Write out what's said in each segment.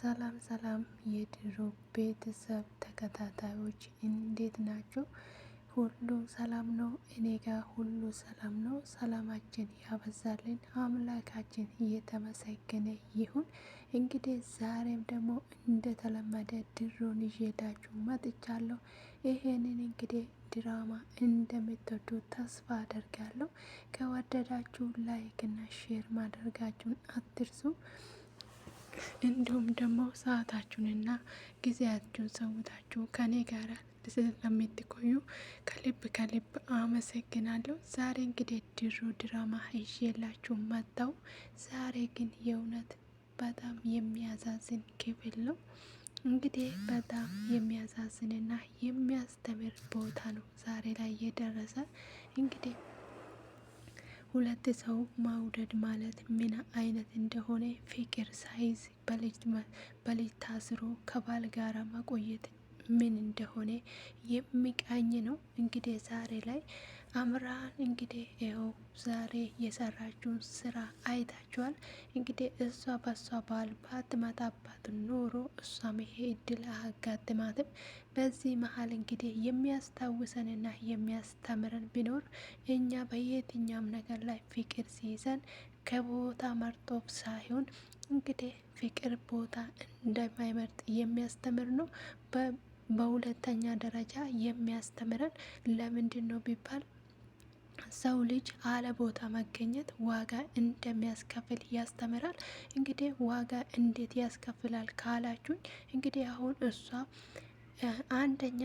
ሰላም ሰላም የድሮ ቤተሰብ ተከታታዮች እንዴት ናቸው? ሁሉ ሰላም ነው? እኔ ጋር ሁሉ ሰላም ነው። ሰላማችን ያበዛልን አምላካችን እየተመሰገነ ይሁን። እንግዲህ ዛሬም ደግሞ እንደተለመደ ድሮን ይዤላችሁ መጥቻለሁ። ይሄንን እንግዲህ ድራማ እንደምትወዱ ተስፋ አደርጋለሁ። ከወደዳችሁ ላይክ እና ሼር ማድረጋችሁን አትርሱ። እንዲሁም ደግሞ ሰዓታችሁንና ጊዜያችሁን ሰውታችሁ ከኔ ጋር ስለምትቆዩ ከልብ ከልብ አመሰግናለሁ። ዛሬ እንግዲህ ድሮ ድራማ ይዤላችሁ መጣሁ። ዛሬ ግን የእውነት በጣም የሚያሳዝን ክፍል ነው። እንግዲህ በጣም የሚያሳዝንና የሚያስተምር ቦታ ነው ዛሬ ላይ የደረሰ እንግዲህ ሁለት ሰው መውደድ ማለት ምን አይነት እንደሆነ ፍቅር ሳይዝ በልጅ ታስሮ ከባል ጋራ መቆየት ምን እንደሆነ የሚቃኝ ነው። እንግዲህ ዛሬ ላይ አምራን እንግዲህ ይኸው ዛሬ የሰራችውን ስራ አይታችኋል። እንግዲህ እሷ በሷ ባል ባትመጣባት ኖሮ እሷም ይሄ እድል አያጋጥማትም። በዚህ መሀል እንግዲህ የሚያስታውሰንና የሚያስተምረን ቢኖር እኛ በየትኛውም ነገር ላይ ፍቅር ሲይዘን ከቦታ መርጦ ሳይሆን እንግዲህ ፍቅር ቦታ እንደማይመርጥ የሚያስተምር ነው። በሁለተኛ ደረጃ የሚያስተምረን ለምንድን ነው ቢባል ሰው ልጅ አለ ቦታ መገኘት ዋጋ እንደሚያስከፍል ያስተምራል። እንግዲህ ዋጋ እንዴት ያስከፍላል ካላችሁኝ እንግዲህ አሁን እሷ አንደኛ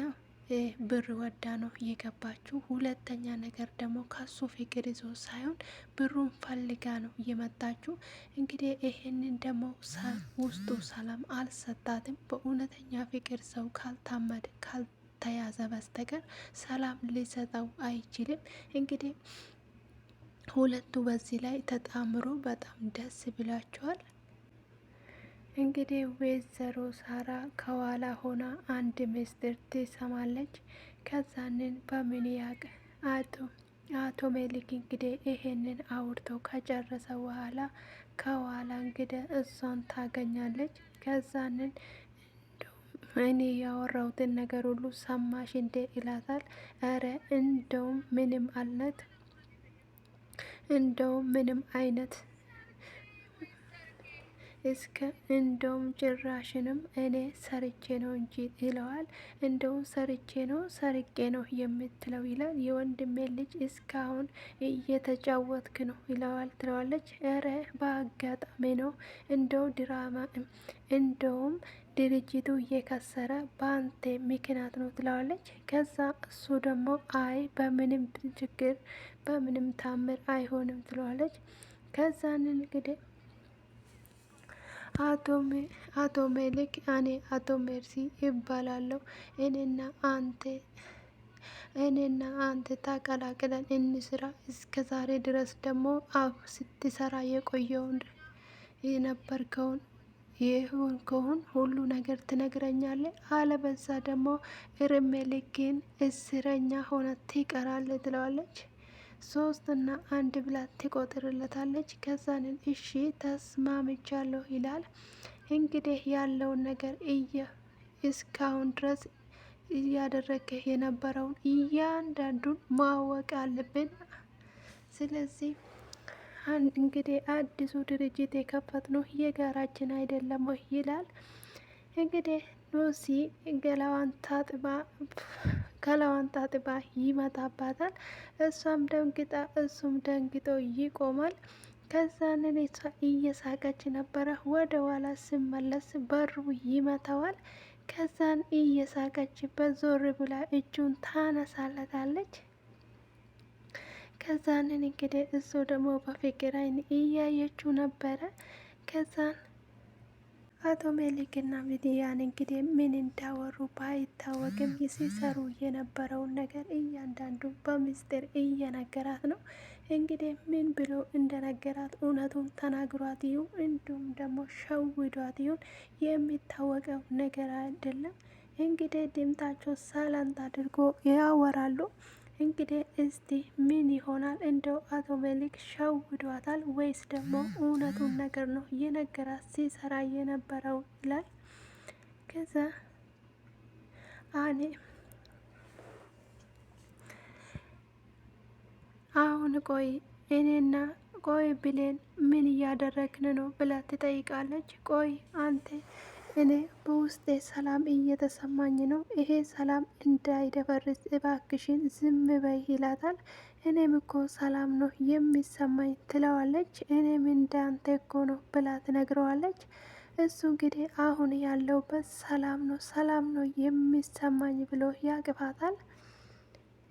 ብር ወዳ ነው የገባችው። ሁለተኛ ነገር ደግሞ ከሱ ፍቅር ይዞ ሳይሆን ብሩን ፈልጋ ነው የመጣችው። እንግዲህ ይሄንን ደግሞ ውስጡ ሰላም አልሰጣትም። በእውነተኛ ፍቅር ሰው ካልታመደ ካልተያዘ በስተቀር ሰላም ሊሰጠው አይችልም። እንግዲህ ሁለቱ በዚህ ላይ ተጣምሮ በጣም ደስ ብላቸዋል። እንግዲህ ወይዘሮ ሳራ ከኋላ ሆና አንድ ምስጢር ትሰማለች። ከዛንን በምን ያቅ አቶ ሜሊክ እንግዲህ ይሄንን አውርተው ከጨረሰ በኋላ ከኋላ እንግዲህ እሷን ታገኛለች። ከዛንን እኔ ያወራሁትን ነገር ሁሉ ሰማሽ እንዴ ይላታል። እረ እንደውም ምንም አልነት እንደውም ምንም አይነት እስከ እንደውም ጭራሽንም እኔ ሰርቼ ነው እንጂ ይለዋል። እንደውም ሰርቼ ነው ሰርቄ ነው የምትለው ይላል። የወንድሜ ልጅ እስካሁን እየተጫወትክ ነው ይለዋል። ትለዋለች እረ በአጋጣሚ ነው እንደው ድራማ እንደውም ድርጅቱ እየከሰረ በአንተ ምክንያት ነው ትለዋለች። ከዛ እሱ ደግሞ አይ በምንም ችግር በምንም ታምር አይሆንም ትለዋለች። ከዛንን እንግዲህ አቶ ሜሊክ እኔ አቶ ሜርሲ ይባላለሁ። እኔና አንተ ተቀላቅለን እንስራ። እስከ ዛሬ ድረስ ደግሞ አብ ስትሰራ የቆየውን የነበርከውን የሆንከውን ሁሉ ነገር ትነግረኛለህ፣ አለበዛ ደግሞ እርሜልክን እስረኛ ሆነ ትቀራለህ ትለዋለች። 3 እና 1 ብላ ትቆጥርለታለች። ከዛንን እሺ ተስማምቻለሁ ይላል። እንግዲህ ያለውን ነገር እስካሁን ድረስ እያደረገ የነበረውን እያንዳንዱን ማወቅ አለብን። ስለዚህ እንግዲህ አዲሱ ድርጅት የከፈትነው የጋራችን አይደለም ወይ ይላል። እንግዲህ ሉሲ ገላዋን ታጥባ ይመጣባታል። እሷም ደንግጣ እሱም ደንግጦ ይቆማል። ከዛንን እሷ እየሳቀች ነበረ። ወደ ኋላ ስመለስ በሩ ይመታዋል። ከዛን እየሳቀችበት ዞር ብላ እጁን ታነሳለታለች። ከዛንን እንግዲህ እሱ ደግሞ በፍቅር አይን እያየችው ነበረ። ከዛን አቶ ሜሊክና ሚዲያን እንግዲህ ምን እንዳወሩ ባይታወቅም ሲሰሩ የነበረውን ነገር እያንዳንዱ በምስጢር እየነገራት ነው። እንግዲህ ምን ብሎ እንደነገራት እውነቱን ተናግሯት ይሁን እንዲሁም ደግሞ ሸውዷት ይሁን የሚታወቀው ነገር አይደለም። እንግዲህ ድምጣቸው ሳይለንት አድርጎ ያወራሉ። እንግዲህ እስቲ ምን ይሆናል? እንደው አቶ ሜሌክ ሸውዷታል ወይስ ደግሞ እውነቱን ነገር ነው የነገራት ሲሰራ የነበረው ይላል። ከዛ እኔ አሁን ቆይ እኔና ቆይ ብሌን ምን እያደረግን ነው ብላ ትጠይቃለች። ቆይ አንተ እኔ በውስጤ ሰላም እየተሰማኝ ነው፣ ይሄ ሰላም እንዳይደፈርስ እባክሽን ዝም በይ ይላታል። እኔም እኮ ሰላም ነው የሚሰማኝ ትለዋለች። እኔም እንዳንተ እኮ ነው ብላ ትነግረዋለች። እሱ እንግዲህ አሁን ያለውበት ሰላም ነው የሚሰማኝ ብሎ ያቅፋታል።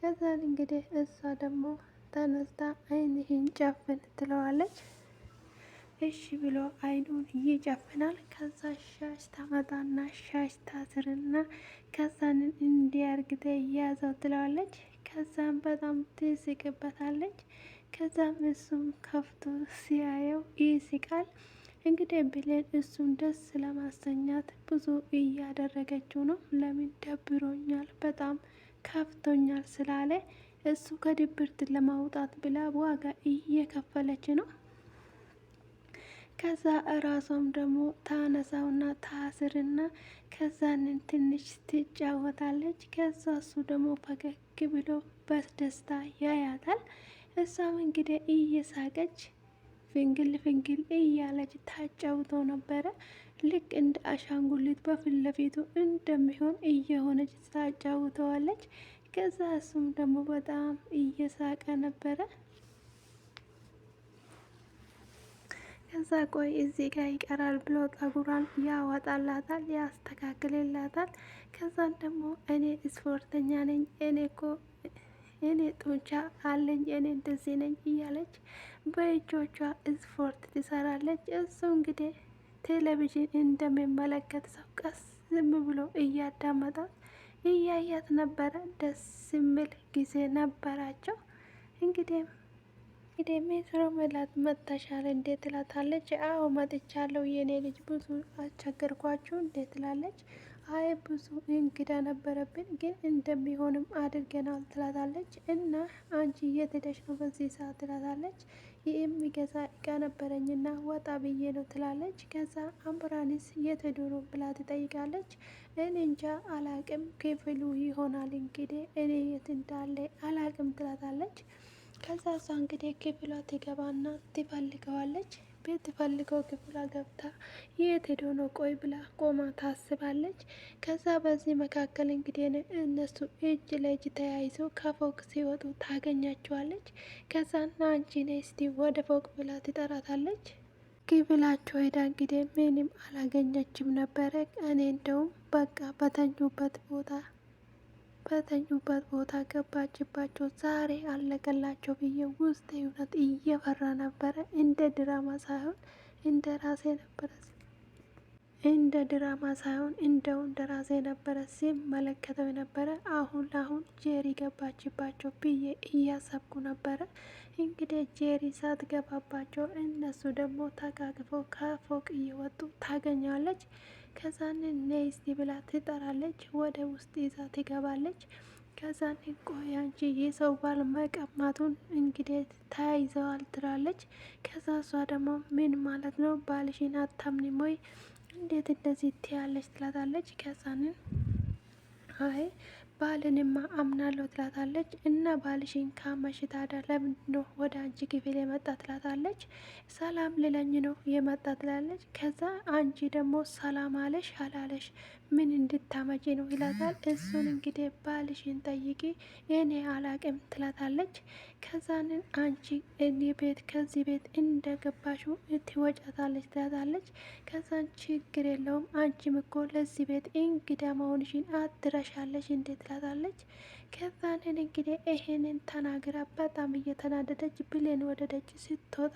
ከዛን እንግዲህ እሷ ደግሞ ተነስታ አይንህን ጨፍን ትለዋለች። እሺ ብሎ አይኑን ይጨፍናል። ከዛ ሻሽ ታመጣና ሻሽ ታስርና ከዛንን እንዲያርግተ እያያዘው ትለዋለች። ከዛም በጣም ትስቅበታለች። ከዛም እሱም ከፍቶ ሲያየው ይስቃል። እንግዲህ ብሌን እሱን ደስ ለማሰኛት ብዙ እያደረገችው ነው። ለምን ደብሮኛል፣ በጣም ከፍቶኛል ስላለ እሱ ከድብርት ለማውጣት ብላ ዋጋ እየከፈለች ነው። ከዛ እራሷም ደግሞ ታነሳውና ታስርና ከዛንን ትንሽ ትጫወታለች። ከዛ እሱ ደግሞ ፈገግ ብሎ በደስታ ያያታል። እሷም እንግዲህ እየሳቀች ፍንግል ፍንግል እያለች ታጫውተው ነበረ። ልክ እንደ አሻንጉሊት በፊት ለፊቱ እንደሚሆን እየሆነች ታጫውተዋለች። ከዛ እሱም ደግሞ በጣም እየሳቀ ነበረ። ከዛ ቆይ እዚህ ጋር ይቀራል ብሎ ጠጉሯን ያወጣላታል፣ ያስተካክልላታል። ከዛን ደግሞ እኔ ስፖርተኛ ነኝ፣ እኔ ጡንቻ አለኝ፣ እኔ እንደዚህ ነኝ እያለች በእጆቿ ስፖርት ትሰራለች። እሱ እንግዲህ ቴሌቪዥን እንደሚመለከት ሰው ቀስ ዝም ብሎ እያዳመጣት እያያት ነበረ። ደስ የሚል ጊዜ ነበራቸው። እንግዲህ ሜትሮ መላት መጥተሻል እንዴት ትላታለች። አዎ መጥቻለሁ የኔ ልጅ ብዙ አስቸገርኳችሁ እንዴት ትላለች። አይ ብዙ እንግዳ ነበረብን ግን እንደሚሆንም አድርገናል ትላታለች። እና አንቺ የት ሄደሽ ነው በዚህ ሰዓት ትላታለች። የሚገዛ እቃ ነበረኝና ወጣ ብዬ ነው ትላለች። ከዛ አምቡራንስ የት ሄዶ ነው ብላ ትጠይቃለች። እኔ እንጃ አላቅም፣ ክፍሉ ይሆናል እንግዲህ እኔ የት እንዳለ አላቅም ትላታለች። ከዛ እሷ እንግዲህ ክፍሏ ትገባና ትፈልገዋለች። ቤት ትፈልገው ክፍሏ ገብታ የት ሄዶ ነው ቆይ ብላ ቆማ ታስባለች። ከዛ በዚህ መካከል እንግዲህ እነሱ እጅ ለእጅ ተያይዘው ከፎቅ ሲወጡ ታገኛቸዋለች። ከዛ ና አንቺ ነይ እስቲ ወደ ፎቅ ብላ ትጠራታለች። ክፍላቸው ሄዳ እንግዲህ ምንም አላገኘችም ነበረ። እኔ እንደውም በቃ በተኙበት ቦታ ገባችባቸው፣ ዛሬ አለቀላቸው ብዬ ውስጥ እውነት እየፈራ ነበረ። እንደ ድራማ ሳይሆን እንደ ራሴ ነበረ ሲመለከተው የነበረ። አሁን ለአሁን ጄሪ ገባችባቸው ብዬ እያሰብኩ ነበረ። እንግዲህ ጄሪ ሳትገባባቸው እነሱ ደግሞ ተቃቅፈው ከፎቅ እየወጡ ታገኛለች። ከዛን ነይ እስቲ ብላ ትጠራለች። ወደ ውስጥ ይዛ ትገባለች። ከዛን ቆይ አንቺ የሰው ባል መቀማቱን እንግዲህ ተያይዘዋል ትላለች። ከዛ እሷ ደግሞ ምን ማለት ነው ባልሽን አታምኒም ወይ እንዴት እንደዚህ ትያለች ትላታለች። ከዛንን አይ ባልንማ አምናለሁ ትላታለች። እና ባልሽን ካመሽ ታዲያ ለምንድነው ወደ አንቺ ክፍል የመጣ ትላታለች። ሰላም ልለኝ ነው የመጣ ትላለች። ከዛ አንቺ ደግሞ ሰላም አለሽ አላለሽ ምን እንድታመጪ ነው ይላታል። እሱን እንግዲህ ባልሽን ጠይቂ እኔ አላቅም ትላታለች። ከዛንን አንቺ እኔ ቤት ከዚህ ቤት እንደገባሹ ትወጫታለች ትላታለች። ከዛን ችግር የለውም አንቺም እኮ ለዚህ ቤት እንግዳ መሆንሽን አትረሻለሽ እንዴት ትላታለች። ከዛንን እንግዲህ ይሄንን ተናግራ በጣም እየተናደደች ብሌን ወደ ደጅ ስትወጣ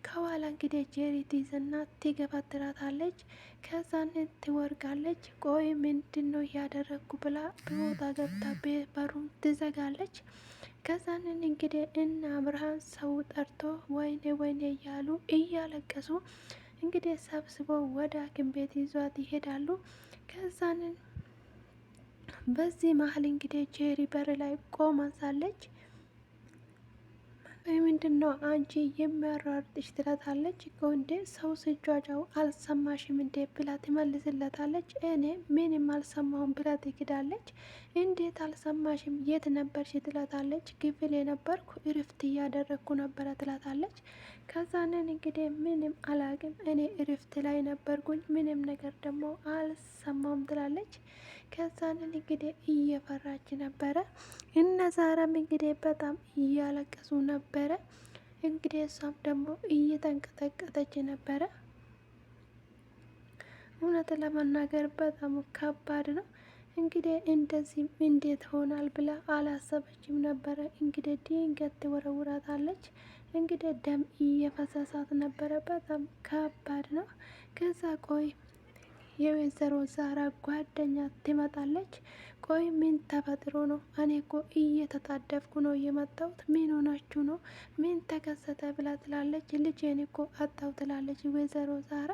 ከኋላ እንግዲህ ጄሪ ትይዝና ትገፈትራታለች። ከዛንን ትወርቃለች። ቆይ ምንድን ነው እያደረግኩ ብላ በወጣ ገብታ በሩን ትዘጋለች። ከዛንን እንግዲህ እና አብርሃም ሰው ጠርቶ ወይኔ ወይኔ እያሉ እያለቀሱ እንግዲህ ሰብስበው ወደ ሐኪም ቤት ይዟት ይሄዳሉ። ከዛንን በዚህ መሀል እንግዲህ ጄሪ በር ላይ ቆማ ሳለች ምንድን ነው አንቺ የሚያሯርጥሽ? ትላታለች። እንዴ ሰው ስጇጃው አልሰማሽም እንዴ ብላ ትመልስለታለች። እኔ ምንም አልሰማሁም ብላ ትክዳለች። እንዴት አልሰማሽም? የት ነበርሽ? ትላታለች። ክፍል የነበርኩ እርፍት እያደረግኩ ነበረ ትላታለች። ከዛንን እንግዲህ ምንም አላቅም እኔ እርፍት ላይ ነበርኩኝ ምንም ነገር ደግሞ አልሰማውም ትላለች። ከዛንን እንግዲህ እየፈራች ነበረ። እነ ዛራም እንግዲህ በጣም እያለቀሱ ነበረ። እንግዲህ እሷም ደግሞ እየተንቀጠቀጠች ነበረ። እውነት ለመናገር በጣም ከባድ ነው። እንግዲህ እንደዚህ እንዴት ሆናል ብላ አላሰበችም ነበረ። እንግዲህ ድንገት ትወረውራታለች። እንግዲህ ደም እየፈሰሳት ነበረ። በጣም ከባድ ነው። ከዛ ቆይ የወይዘሮ ዛራ ጓደኛ ትመጣለች። ቆይ ምን ተፈጥሮ ነው? እኔ እኮ እየተጣደፍኩ ነው የመጣሁት። ምን ሆናችሁ ነው? ምን ተከሰተ? ብላ ትላለች። ልጄን እኮ አጣው ትላለች ወይዘሮ ዛራ።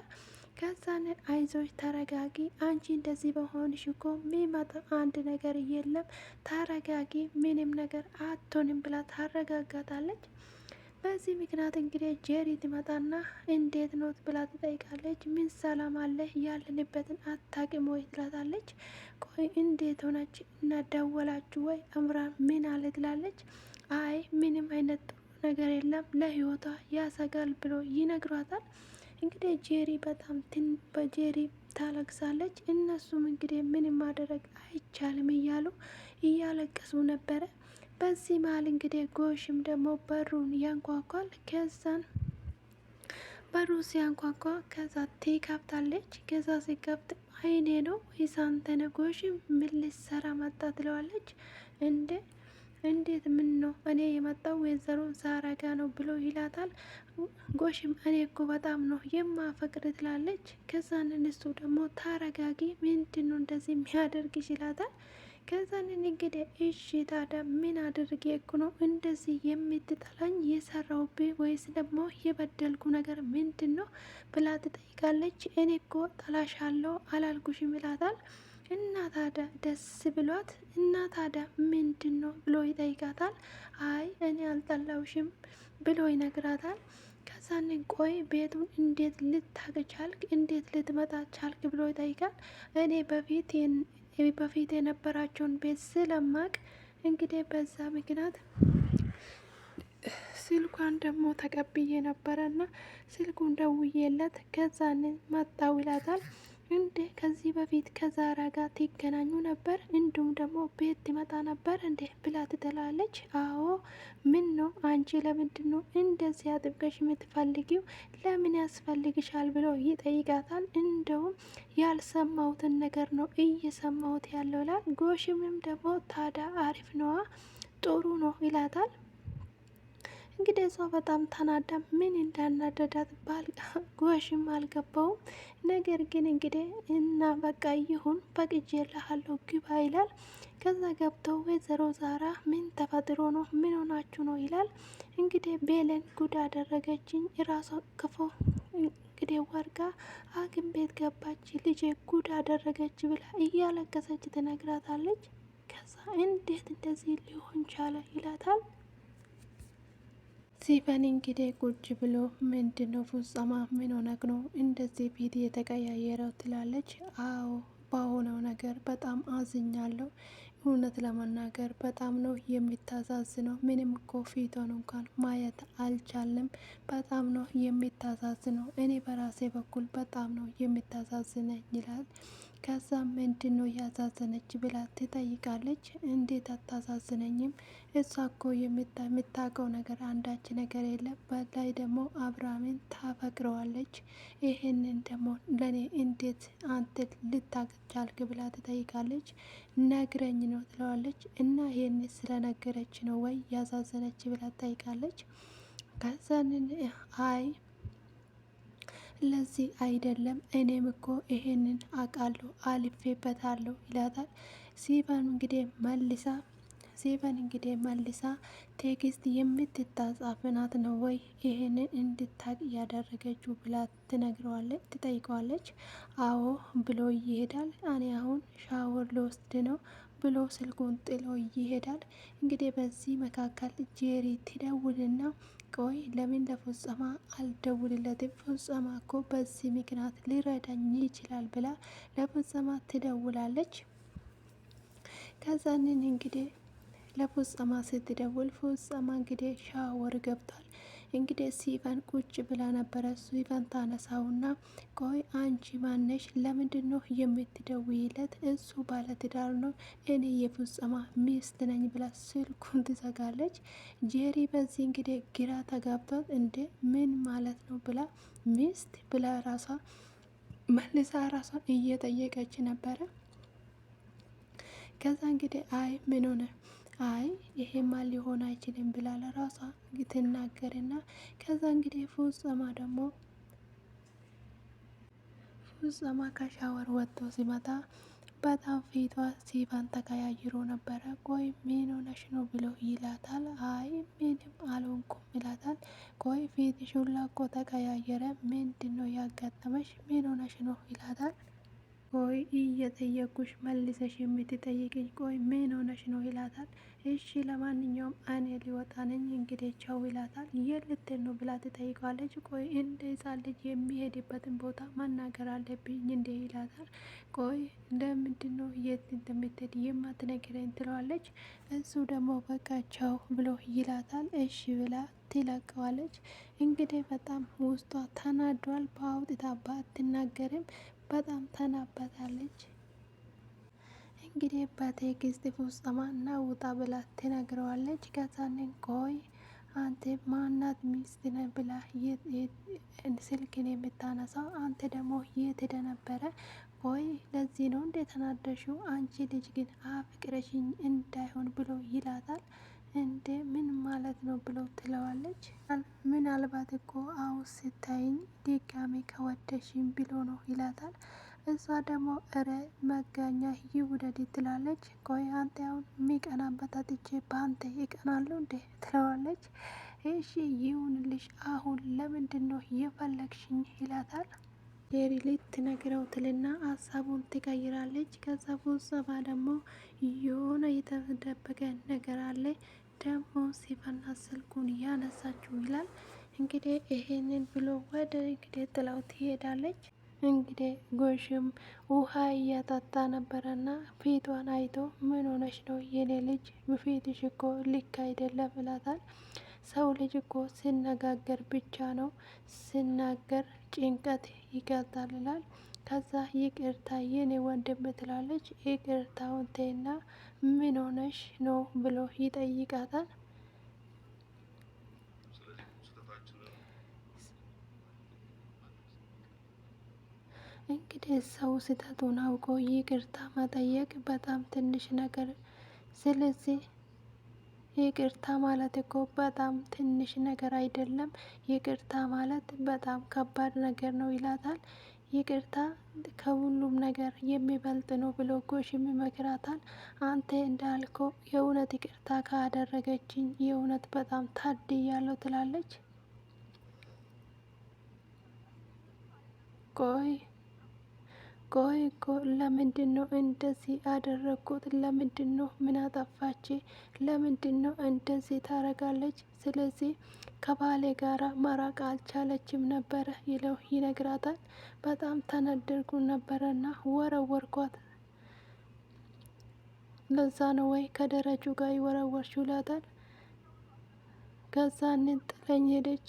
ከዛን አይዞች ተረጋጊ፣ አንቺ እንደዚህ በሆንሽ እኮ ሚመጣ አንድ ነገር የለም፣ ተረጋጊ፣ ምንም ነገር አትሆንም ብላ ታረጋጋታለች። በዚህ ምክንያት እንግዲህ ጄሪ ትመጣና እንዴት ኖት ብላ ትጠይቃለች። ምን ሰላም አለ ያለንበትን አታቂም ወይ ትላታለች። ቆይ እንዴት ሆነች እና ደወላችሁ ወይ አምራን ምን አለ ትላለች። አይ ምንም አይነት ጥሩ ነገር የለም ለህይወቷ ያሰጋል ብሎ ይነግሯታል። እንግዲህ ጄሪ በጣም በጄሪ ታለቅሳለች። እነሱም እንግዲህ ምንም ማድረግ አይቻልም እያሉ እያለቀሱ ነበረ። በዚህ መሀል እንግዲህ ጎሽም ደግሞ በሩን ያንኳኳል። ከዛን በሩ ሲያንኳኳ ከዛ ትከፍታለች። ከዛ ሲከፍት አይኔ ነው ወይስ አንተ ነህ ጎሽም ምን ልትሰራ መጣ ትለዋለች። እንዴት ምን ነው እኔ የመጣው ወይዘሮ ዛራ ጋ ነው ብሎ ይላታል። ጎሽም እኔ እኮ በጣም ነው የማፈቅር ትላለች። ከዛን እሱ ደግሞ ታረጋጊ፣ ምንድን ነው እንደዚህ የሚያደርግሽ ይላታል። ከዛንን እንግዲህ እሺ ታዲያ ምን አድርጌ እኮ ነው እንደዚህ የምትጠላኝ? የሰራውብህ ወይስ ደግሞ የበደልኩ ነገር ምንድን ነው ብላ ትጠይቃለች። እኔ እኮ ጠላሻለሁ አላልኩሽም ይላታል። እና ታዲያ ደስ ብሏት እና ታዲያ ምንድን ነው ብሎ ይጠይቃታል። አይ እኔ አልጠላውሽም ብሎ ይነግራታል። ከዛንን ቆይ ቤቱን እንዴት ልታገ ቻልክ? እንዴት ልትመጣ ቻልክ? ብሎ ይጠይቃል። እኔ በፊት የነበራቸውን ቤት ስለማቅ እንግዲህ በዛ ምክንያት ስልኳን ደግሞ ተቀብዬ ነበረና ስልኩን ደውዬለት ከዛንን መጣው ይላታል። እንዴ ከዚህ በፊት ከዛራ ጋር ትገናኙ ነበር? እንዲሁም ደግሞ ቤት ትመጣ ነበር እንዴ ብላ ትላለች። አዎ ምን ነው አንቺ ለምንድን ነው እንደዚህ አጥብቀሽ የምትፈልጊው? ለምን ያስፈልግሻል ብሎ ይጠይቃታል። እንደውም ያልሰማሁትን ነገር ነው እየሰማሁት ያለው ይላል። ጎሽምም ደግሞ ታዲያ አሪፍ ነዋ ጥሩ ነው ይላታል። እንግዲህ እሷ በጣም ተናዳ ምን እንዳናደዳት ጎሽም አልገባውም። ነገር ግን እንግዲህ እና በቃ ይሁን ፈቅጄልሃለሁ ግባ ይላል። ከዛ ገብተው ወይዘሮ ዛራ ምን ተፈጥሮ ነው? ምን ሆናችሁ ነው? ይላል። እንግዲህ ቤለን ጉድ አደረገችኝ ራሷ ክፉ እንግዲህ ወርጋ ሐኪም ቤት ገባች ልጄ ጉድ አደረገች ብላ እያለቀሰች ትነግራታለች። ከዛ እንዴት እንደዚህ ሊሆን ቻለ ይላታል። ሲፈን እንግዲህ ቁጭ ብሎ ምንድነው ፍጹማ ምን ሆነክ ነው እንደዚህ ፊት የተቀያየረው ትላለች። አዎ በሆነው ነገር በጣም አዝኛለሁ። እውነት ለመናገር በጣም ነው የሚታዛዝነው። ምንም እኮ ፊቷን እንኳን ማየት አልቻልም። በጣም ነው የሚታዛዝነው። እኔ በራሴ በኩል በጣም ነው የሚታዛዝነኝ ይላል። ከዛ ምንድን ነው ያዛዘነች ብላ ትጠይቃለች። እንዴት አታዛዝነኝም? እሷ እኮ የምታውቀው ነገር አንዳች ነገር የለም። በላይ ደግሞ አብርሃምን ታፈቅረዋለች። ይህንን ደግሞ ለእኔ እንዴት አንተ ልታቻልክ ብላ ትጠይቃለች። ነግረኝ ነው ትለዋለች። እና ይህን ስለነገረች ነው ወይ ያዛዘነች ብላ ትጠይቃለች። ከዛንን አይ ለዚህ አይደለም እኔም እኮ ይሄንን አውቃለሁ አልፌበታለሁ ይላታል። ሲፈን እንግዲህ መልሳ ቴክስት የምትታጻፍ ናት ነው ወይ ይሄንን እንድታቅ ያደረገችው ብላ ትጠይቀዋለች። አዎ ብሎ ይሄዳል። እኔ አሁን ሻወር ልወስድ ነው ብሎ ስልኩን ጥሎ ይሄዳል። እንግዲህ በዚህ መካከል ጄሪ ትደውልና ቆይ ለምን ለፍጹም አልደውልለትም? ፍጹም እኮ በዚህ ምክንያት ሊረዳኝ ይችላል ብላ ለፍጹም ትደውላለች። ከዛንን እንግዲህ ለፍጹም ስትደውል ፍጹም እንግዲህ ሻወር ገብቷል። እንግዲህ ሲፈን ቁጭ ብላ ነበረ። ሲፈን ታነሳውና ቆይ አንቺ ማነሽ? ለምንድን ነው የምትደውይለት? እሱ ባለትዳር ነው፣ እኔ የፍጹም ሚስት ነኝ ብላ ስልኩን ትዘጋለች። ጄሪ በዚህ እንግዲህ ግራ ተጋብቷት እንደ ምን ማለት ነው ብላ ሚስት ብላ ራሷ መልሳ ራሷን እየጠየቀች ነበረ። ከዛ እንግዲህ አይ ምን ሆነ አይ ይሄማ ሊሆን አይችልም ብላ ለራሷ ትናገርና ከዛ እንግዲህ ፍጹም ከሻወር ወጥቶ ሲመጣ በጣም ፊቷ ሲፈን ተቀያይሮ ነበረ። ቆይ ምን ሆነሽ ነው ብሎ ይላታል። አይ ምንም አልሆንኩም ይላታል። ቆይ ፊትሽ ሁላ እኮ ተቀያየረ፣ ምንድን ነው ያጋጠመሽ? ምን ሆነሽ ነው ይላታል። ቆይ እየጠየኩሽ መልሰሽ የምትጠይቅኝ ቆይ ምን ሆነሽ ነው ይላታል። እሺ ለማንኛውም እኔ ሊወጣ ነኝ እንግዲህ ቻው ይላታል። የት ልትሄድ ነው ብላ ትጠይቀዋለች። ቆይ እንደ ሕፃን ልጅ የሚሄድበትን ቦታ መናገር አለብኝ እንዴ ይላታል። ቆይ ለምንድን ነው የት እንደምትሄድ የማትነግረኝ ትለዋለች። እሱ ደግሞ በቃ ቻው ብሎ ይላታል። እሺ ብላ ትለቀዋለች። እንግዲህ በጣም ውስጧ ተናዷል። በአውጥታ ባትናገርም በጣም ተናባታለች። እንግዲህ በቴክስት ፍጹም ና ውጣ ብላ ትነግረዋለች። ከዛንን ቆይ አንተ ማናት ሚስት ነህ ብላ ስልክን የምታነሳው? አንተ ደግሞ የት ሄደ ነበረ? ቆይ ለዚህ ነው እንዴ ተናደሽው? አንቺ ልጅ ግን አፍቅረሽኝ እንዳይሆን ብሎ ይላታል። እንዴ ምን ማለት ነው ብሎ ትለዋለች። ምናልባት እኮ አሁን ስታይኝ ድጋሜ ከወደሽኝ ብሎ ነው ይላታል። እሷ ደግሞ እረ መጋኛ ይውደድ ትላለች። ቆይ አንተ አሁን የሚቀናበት አጥቼ በአንተ ይቀናሉ እንዴ ትለዋለች። እሺ ይሁንልሽ፣ አሁን ለምንድን ነው የፈለግሽኝ ይላታል። ጄሪ ልትነግረው ትልና ሀሳቡን ትቀይራለች። ከዛ ፍጹም ደግሞ የሆነ የተደበቀ ነገር አለ ደግሞ ሲፈና ስልኩን ያነሳችው ይላል። እንግዲህ ይሄንን ብሎ ወደ እንግዲህ ጥላው ትሄዳለች። እንግዲህ ጎሽም ውሃ እያጠጣ ነበረና ፊቷን አይቶ ምን ሆነሽ ነው የኔ ልጅ? ፊትሽ እኮ ልክ አይደለም ይላታል። ሰው ልጅ እኮ ሲነጋገር ብቻ ነው ሲናገር ጭንቀት ይገልጣል ይላል። ከዛ ይቅርታ የኔ ወንድም ትላለች። ይቅርታውን ተይና ምን ሆነሽ ነው ብሎ ይጠይቃታል። እንግዲህ ሰው ስህተቱን አውቆ ይቅርታ መጠየቅ በጣም ትንሽ ነገር፣ ስለዚህ ይቅርታ ማለት እኮ በጣም ትንሽ ነገር አይደለም፣ ይቅርታ ማለት በጣም ከባድ ነገር ነው ይላታል። ይቅርታ ከሁሉም ነገር የሚበልጥ ነው ብሎ ጎሽም ይመክራታል። አንተ እንዳልከው የእውነት ይቅርታ ካደረገችኝ የእውነት በጣም ታድያለሁ ትላለች። ቆይ እኮ ለምንድን ነው እንደዚህ አደረግኩት? ለምንድን ነው ምን አጠፋች? ለምንድን ነው እንደዚህ ታረጋለች? ስለዚህ ከባሌ ጋራ መራቅ አልቻለችም ነበረ ይለው ይነግራታል። በጣም ተነደርኩ ነበረና ወረወርኳት፣ ለዛ ነው ወይ ከደረጁ ጋር ይወረወርሽው ይላታል። ከዛንን ጥለኝ ሄደች።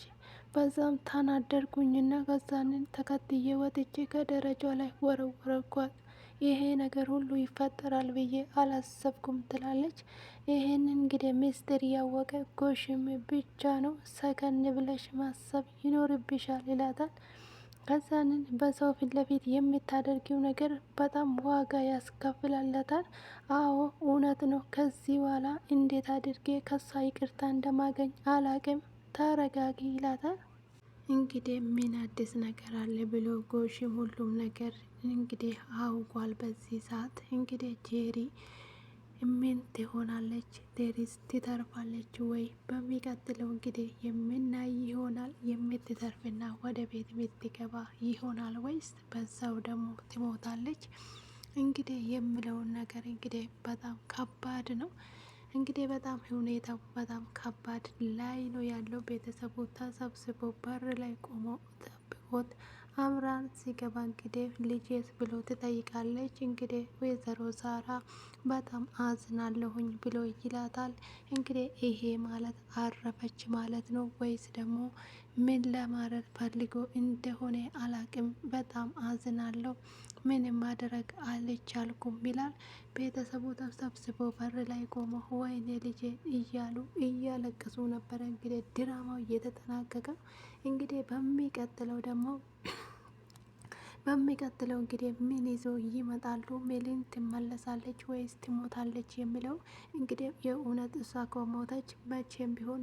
በዛም ተናደርኩኝና ከዛንን ተከትዬ ወጥቼ ከደረጃ ላይ ወረወረኳት። ይሄ ነገር ሁሉ ይፈጠራል ብዬ አላሰብኩም ትላለች። ይሄን እንግዲህ ሚስጥር ያወቀ ጎሽም ብቻ ነው፣ ሰከን ብለሽ ማሰብ ይኖርብሻል ይላታል። ከዛንን በሰው ፊት ለፊት የምታደርጊው ነገር በጣም ዋጋ ያስከፍላለታል። አዎ እውነት ነው። ከዚህ በኋላ እንዴት አድርጌ ከሷ ይቅርታ እንደማገኝ አላቅም፣ ተረጋጊ ይላታል። እንግዲህ ምን አዲስ ነገር አለ ብሎ ጎሽም ሁሉም ነገር እንግዲህ አውቋል። በዚህ ሰዓት እንግዲህ ጄሪ ምን ትሆናለች? ጄሪስ ትተርፋለች ወይ? በሚቀጥለው እንግዲህ የምናይ ይሆናል። የምትተርፍና ወደ ቤት የምትገባ ይሆናል ወይስ በዛው ደግሞ ትሞታለች? እንግዲህ የምለውን ነገር እንግዲህ በጣም ከባድ ነው። እንግዲህ በጣም ሁኔታው በጣም ከባድ ላይ ነው ያለው። ቤተሰቡ ተሰብስቦ በር ላይ ቆሞ ጠብቆት አምራን ሲገባ እንግዲህ ልጄስ ብሎ ትጠይቃለች። እንግዲህ ወይዘሮ ዛራ በጣም አዝናለሁኝ ብሎ ይላታል። እንግዲህ ይሄ ማለት አረፈች ማለት ነው ወይስ ደግሞ ምን ለማለት ፈልጎ እንደሆነ አላቅም። በጣም አዝናለሁ፣ ምንም ማድረግ አልቻልኩም ይላል። ቤተሰቡ ተሰብስቦ በር ላይ ቆሞ ወይኔ ልጄ እያሉ እያለቀሱ ነበረ። እንግዲህ ድራማው እየተጠናቀቀ እንግዲህ በሚቀጥለው እንግዲህ ምን ይዞ ይመጣሉ? ሜሊን ትመለሳለች ወይስ ትሞታለች የሚለው እንግዲህ የእውነት እሷ ከሞተች መቼም ቢሆን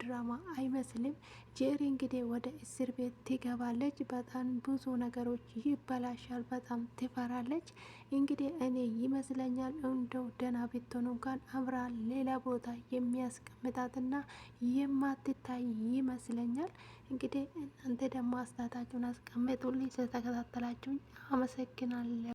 ድራማ አይመስልም። ጄሪ እንግዲህ ወደ እስር ቤት ትገባለች። በጣም ብዙ ነገሮች ይበላሻል። በጣም ትፈራለች። እንግዲህ እኔ ይመስለኛል እንደው ደህና ብትሆን እንኳን አምራን ሌላ ቦታ የሚያስቀምጣትና የማትታይ ይመስለኛል። እንግዲህ እናንተ ደግሞ አስተያየታችሁን አስቀምጡልኝ። ስለተከታተላችሁኝ አመሰግናለሁ።